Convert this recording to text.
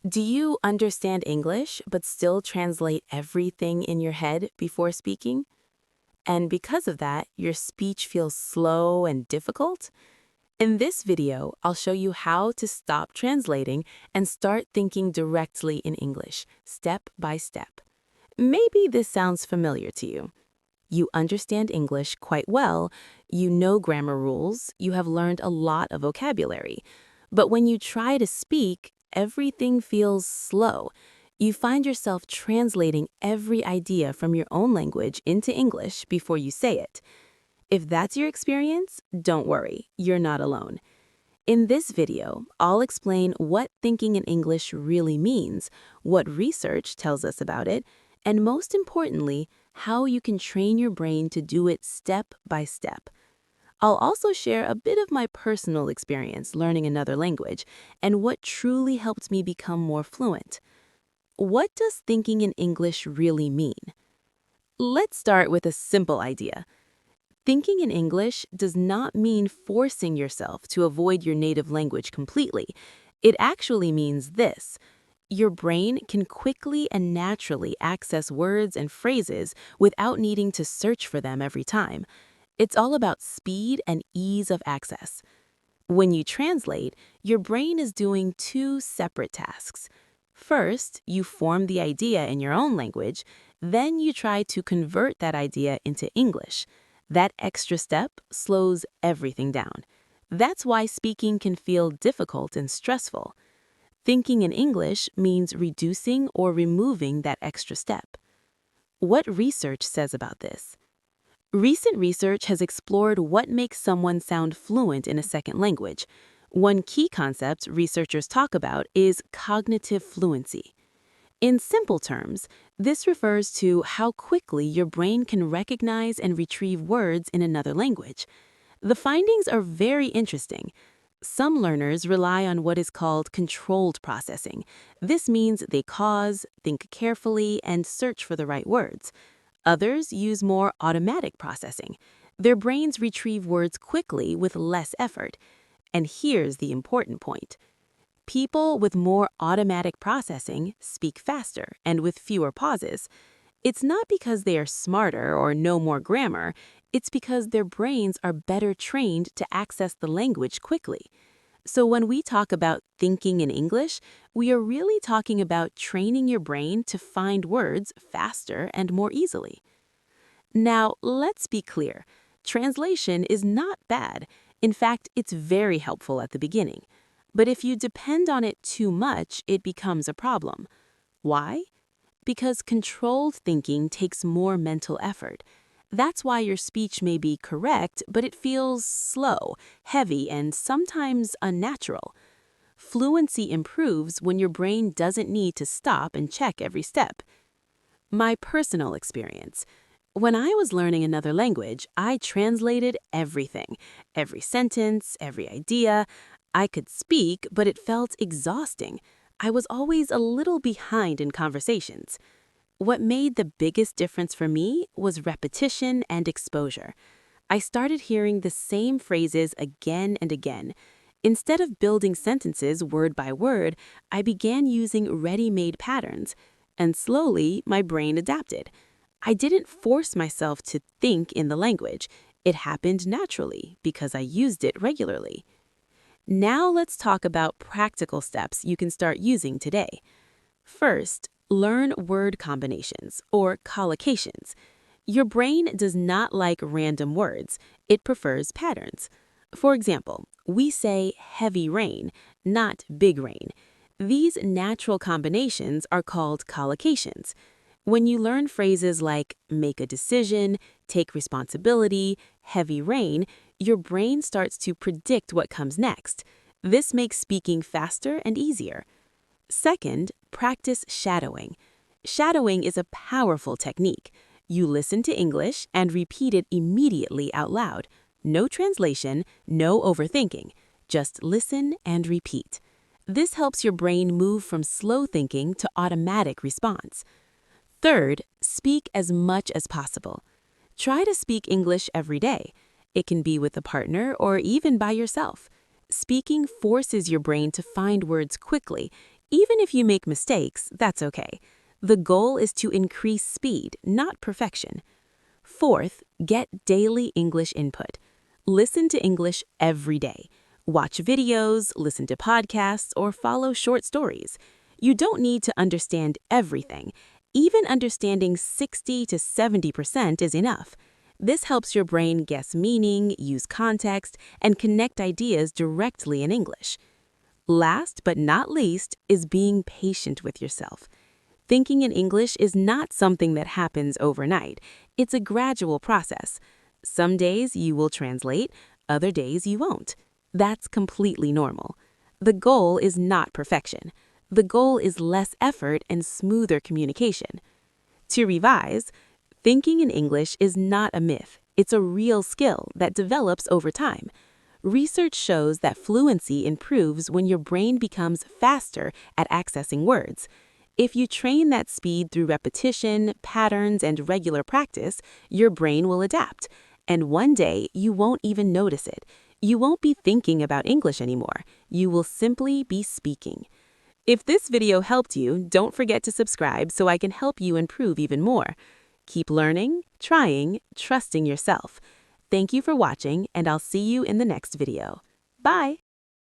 Do you understand English but still translate everything in your head before speaking? And because of that, your speech feels slow and difficult? In this video, I'll show you how to stop translating and start thinking directly in English, step by step. Maybe this sounds familiar to you. You understand English quite well, you know grammar rules, you have learned a lot of vocabulary. But when you try to speak, everything feels slow. You find yourself translating every idea from your own language into English before you say it. If that's your experience, don't worry, you're not alone. In this video, I'll explain what thinking in English really means, what research tells us about it, and most importantly, how you can train your brain to do it step by step. I'll also share a bit of my personal experience learning another language and what truly helped me become more fluent. What does thinking in English really mean? Let's start with a simple idea. Thinking in English does not mean forcing yourself to avoid your native language completely. It actually means this. Your brain can quickly and naturally access words and phrases without needing to search for them every time. It's all about speed and ease of access. When you translate, your brain is doing two separate tasks. First, you form the idea in your own language, then you try to convert that idea into English. That extra step slows everything down. That's why speaking can feel difficult and stressful. Thinking in English means reducing or removing that extra step. What research says about this? Recent research has explored what makes someone sound fluent in a second language. One key concept researchers talk about is cognitive fluency. In simple terms, this refers to how quickly your brain can recognize and retrieve words in another language. The findings are very interesting. Some learners rely on what is called controlled processing. This means they pause, think carefully, and search for the right words. Others use more automatic processing. Their brains retrieve words quickly with less effort. And here's the important point. People with more automatic processing speak faster and with fewer pauses. It's not because they are smarter or know more grammar, it's because their brains are better trained to access the language quickly. So when we talk about thinking in English, we are really talking about training your brain to find words faster and more easily. Now, let's be clear. Translation is not bad. In fact, it's very helpful at the beginning. But if you depend on it too much, it becomes a problem. Why? Because controlled thinking takes more mental effort. That's why your speech may be correct, but it feels slow, heavy, and sometimes unnatural. Fluency improves when your brain doesn't need to stop and check every step. My personal experience. When I was learning another language, I translated everything, every sentence, every idea. I could speak, but it felt exhausting. I was always a little behind in conversations. What made the biggest difference for me was repetition and exposure. I started hearing the same phrases again and again. Instead of building sentences word by word, I began using ready-made patterns. And slowly, my brain adapted. I didn't force myself to think in the language. It happened naturally because I used it regularly. Now let's talk about practical steps you can start using today. First, learn word combinations or collocations. Your brain does not like random words. It prefers patterns. For example, we say heavy rain, not big rain. These natural combinations are called collocations. When you learn phrases like make a decision, take responsibility, heavy rain, your brain starts to predict what comes next. This makes speaking faster and easier. Second, practice shadowing. Shadowing is a powerful technique. You listen to English and repeat it immediately out loud. No translation, no overthinking. Just listen and repeat. This helps your brain move from slow thinking to automatic response. Third, speak as much as possible. Try to speak English every day. It can be with a partner or even by yourself. Speaking forces your brain to find words quickly. Even if you make mistakes, that's okay. The goal is to increase speed, not perfection. Fourth, get daily English input. Listen to English every day. Watch videos, listen to podcasts, or follow short stories. You don't need to understand everything. Even understanding 60 to 70% is enough. This helps your brain guess meaning, use context, and connect ideas directly in English. Last but not least is being patient with yourself. Thinking in English is not something that happens overnight. It's a gradual process. Some days you will translate, other days you won't. That's completely normal. The goal is not perfection. The goal is less effort and smoother communication. To revise, thinking in English is not a myth. It's a real skill that develops over time. Research shows that fluency improves when your brain becomes faster at accessing words. If you train that speed through repetition, patterns, and regular practice, your brain will adapt. And one day, you won't even notice it. You won't be thinking about English anymore. You will simply be speaking. If this video helped you, don't forget to subscribe so I can help you improve even more. Keep learning, trying, trusting yourself. Thank you for watching, and I'll see you in the next video. Bye!